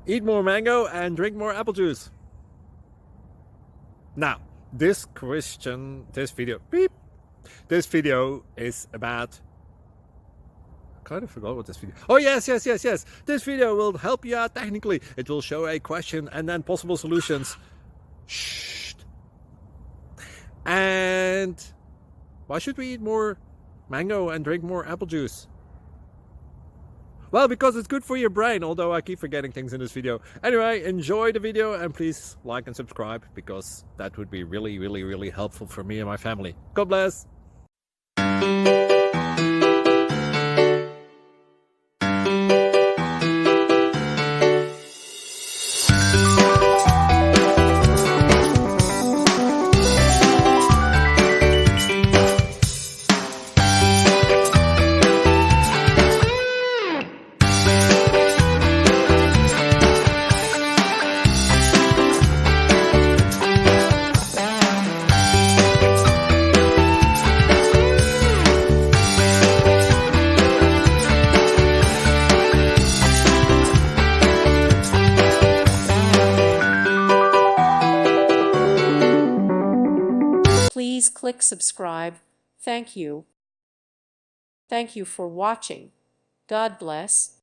Eat more mango and drink more apple juice. Now, this video is about, I kind of forgot what this video. Oh, yes. This video will help you out technically. It will show a question and then possible solutions. Shh. And why should we eat more mango and drink more apple juice? Well, because it's good for your brain, although I keep forgetting things in this video. Anyway, enjoy the video and please like and subscribe, because that would be really helpful for me and my family. God bless. Please click subscribe. Thank you. Thank you for watching. God bless.